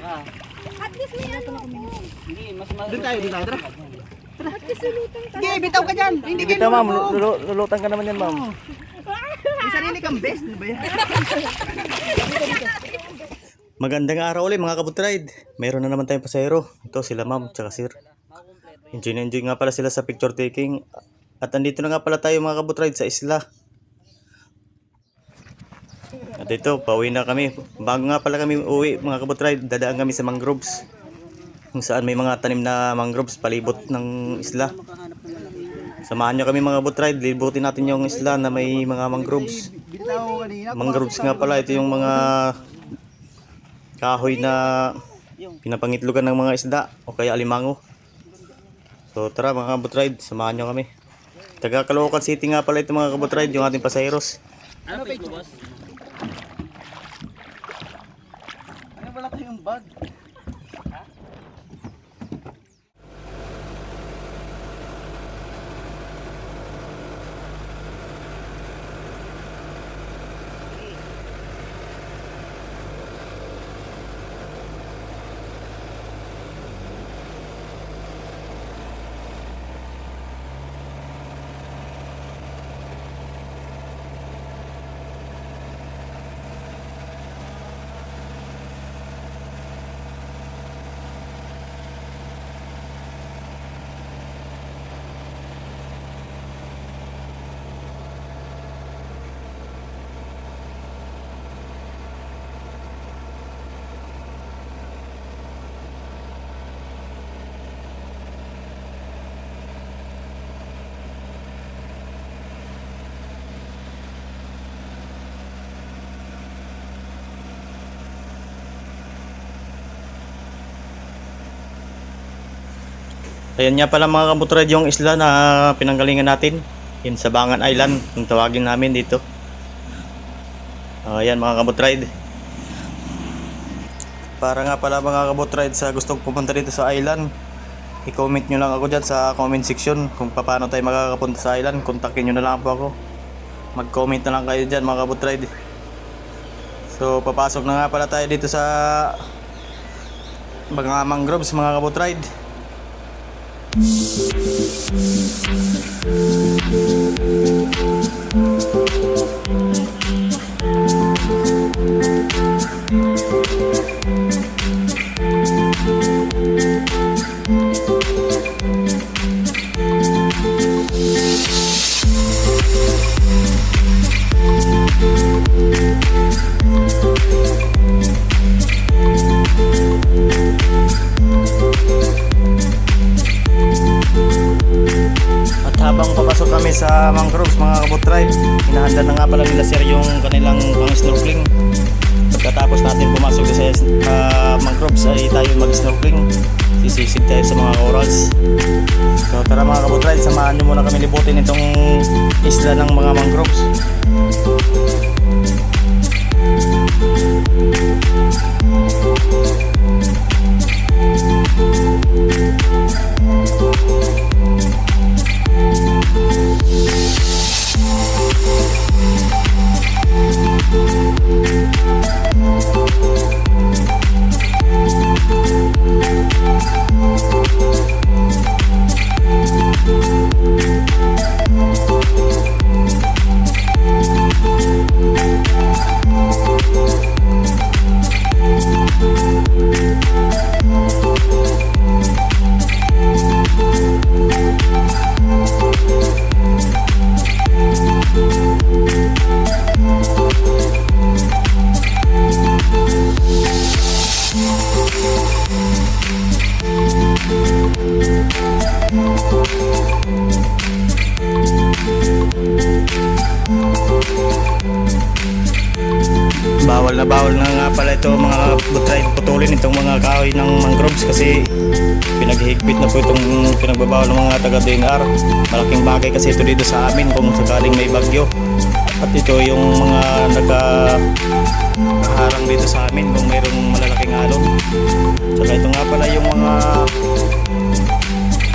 ka. At least may ano ako. Hindi, mas Doon tayo, tara. At least lulutang ka. Sige, bitaw ka dyan. Hindi Kita ma'am, lulutan ka naman yan ma'am. May sarili kang best. Ano ba yan? Magandang araw ulit mga kabutride. Mayroon na naman tayong pasahero. Ito sila ma'am tsaka sir. Enjoy nga pala sila sa picture taking. At andito na nga pala tayo mga kabutride sa isla. At ito, pauwi na kami. Bago nga pala kami uwi mga kabutride, dadaan kami sa mangroves. Kung saan may mga tanim na mangroves palibot ng isla. Samahan nyo kami mga kabutride, libutin natin yung isla na may mga mangroves. Bitaw kanina. Mangroves nga pala, ito yung mga kahoy na pinapangitlugan ng mga isda o kaya alimango. So tara mga kabutride, samahan nyo kami. Taga Caloocan City nga pala ito mga kabutride, yung ating pasaheros. Ano page mo, boss? Ano wala tayong bag? Ayan nga pala mga kabutride yung isla na pinanggalingan natin. Yun sa Bangan Island, yung tawagin namin dito. Ayan mga kabutride. Para nga pala mga kabutride sa gustong pumunta dito sa island, i-comment nyo lang ako dyan sa comment section kung paano tayo makakapunta sa island. Kontakin nyo na lang po ako. Mag-comment na lang kayo dyan mga kabutride. So papasok na nga pala tayo dito sa mga mangroves mga kabutride. Habang papasok kami sa mangroves mga kabutride, hinahanda na nga pala nila sir yung kanilang pang-snorkeling. Pagkatapos natin pumasok sa mangroves ay tayo mag-snorkeling. Sisisid tayo sa mga corals. So tara mga kabutride, samahan nyo muna kami libutin itong isla ng mga mangroves. Bawal na nga pala ito mga kabutride putulin itong mga kahoy ng mangroves kasi pinaghihigpit na po itong pinagbabawal ng mga taga-DNR. Malaking bagay kasi ito dito sa amin kung sakaling may bagyo. At ito yung mga nakaharang dito sa amin kung mayroong malalaking alon. Saka ito nga pala yung mga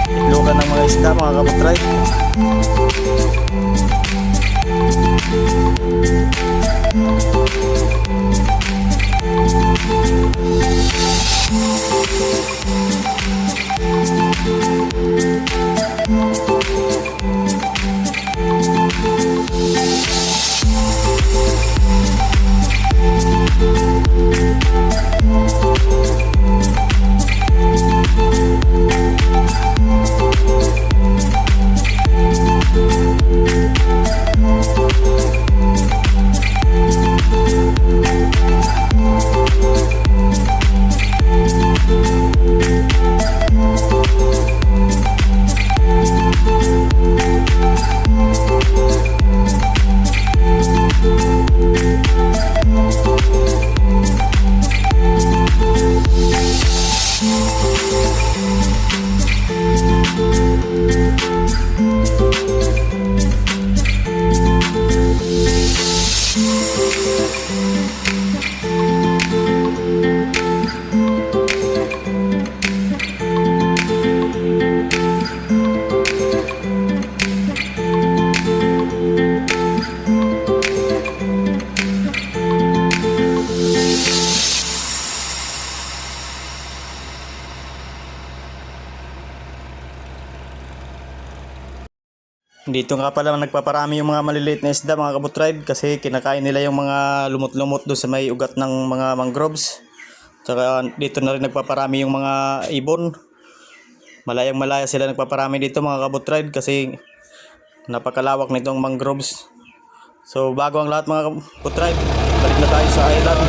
itlogan ng mga isda mga kabutride. Dito nga pala nagpaparami yung mga maliliit na isda mga kabutribe kasi kinakain nila yung mga lumot-lumot doon sa may ugat ng mga mangroves. Tsaka dito na rin nagpaparami yung mga ibon. Malayang malaya sila nagpaparami dito mga kabutribe kasi napakalawak nitong mangroves. So bago ang lahat mga kabutribe, balik na tayo sa island.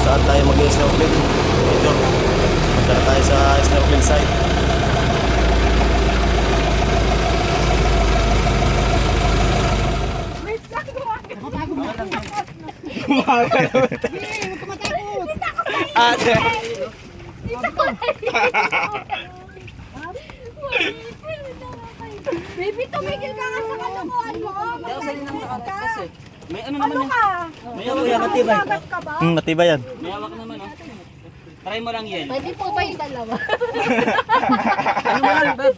Saan tayo mag-snorkeling? Dito. Punta na tayo sa snorkeling site. Ate. Baby, tumigil ka nga sa kalokohan mo. Mag-invest ka. May ano naman Ano yan? ka? May matibay. Magat ka ba? Matibay yan. May hawak naman oh. Try mo lang yan. Pwede po ba yung dalawa? Ano mo lang, Bob?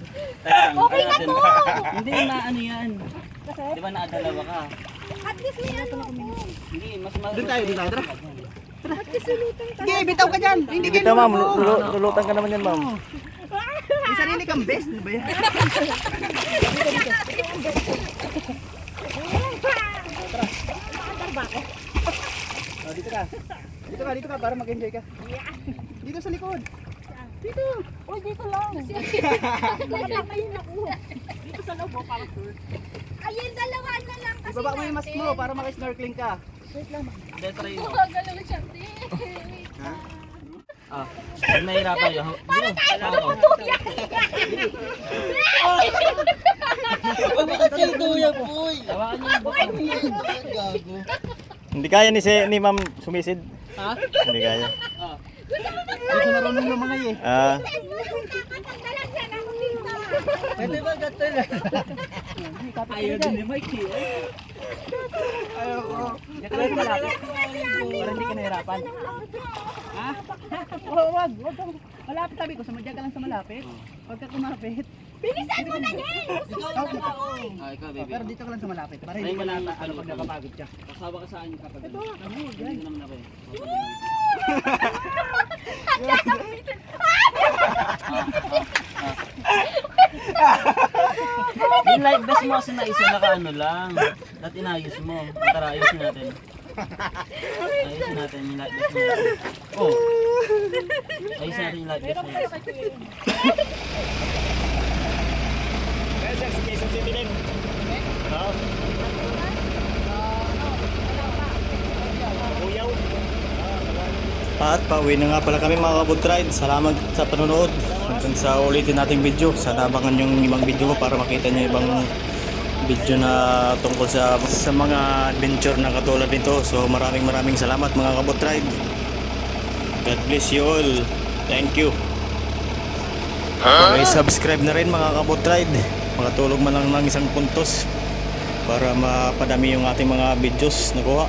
Okay na to! Hindi na ano yan. Di ba nakadalawa ka? At least may ano ako. Hindi, mas Doon tayo, tara. At least sulutang ka. Sige, bitaw ka dyan. Hindi ka Ito ma'am, lulutan ka naman yan ma'am. May sarili kang best. Ano ba yan? Oh, dito ka. Dito ka para mag-enjoy ka. Dito sa likod. Dito. Uy, dito lang. Nakatakayin ako. Dito sa loob, para sure. Ayun, dalawa na lang kasi Ibaba mo yung mask mo para maki-snorkeling ka. Hindi, try mo. Gagalaw siya, te. Ha? Ah, pag nahirapan yun. Para tayo Tutuya. Huwag mo kasi yung tuya, boy. Hawakan niyo yung baka. Hindi kaya ni ma'am sumisid. Ha? Hindi kaya. Ah. Dito marunong ng mga eh. Ah, Pwede ba gato na? Ayaw din ni Mike eh. Ayoko. Dito lang malapit. Para hindi ka nahirapan. Ha? Wag. Malapit sabi ko, sumadya ka lang sa malapit. Huwag ka kumapit. Bilisan mo na yan! Gusto ko na ako eh. Ah, ikaw, baby. Pero dito ka lang sa malapit. Para Ay, hindi ka malapit. ano pag napapagod ka. Kasawa ka saan yung kapag. Ito, hindi naman ako eh. Yung light best mo kasi naisa naka ano lang. Dapat inayos mo. Tara, ayusin natin. Ayusin natin yung light best mo. Oh. Ayusin natin yung light best mo. Kaya sir, si Quezon City din. Oo. Uyaw. At pauwi na nga pala kami mga kabutride. Salamat sa panonood. Hanggang sa ulitin nating video. Sana abangan yung ibang video ko para makita nyo ibang video na tungkol sa mga adventure na katulad nito. So maraming salamat mga kabutride. God bless you all. Thank you. Okay, subscribe na rin mga kabutride. Makatulog man lang ng isang puntos para mapadami yung ating mga videos na kuha.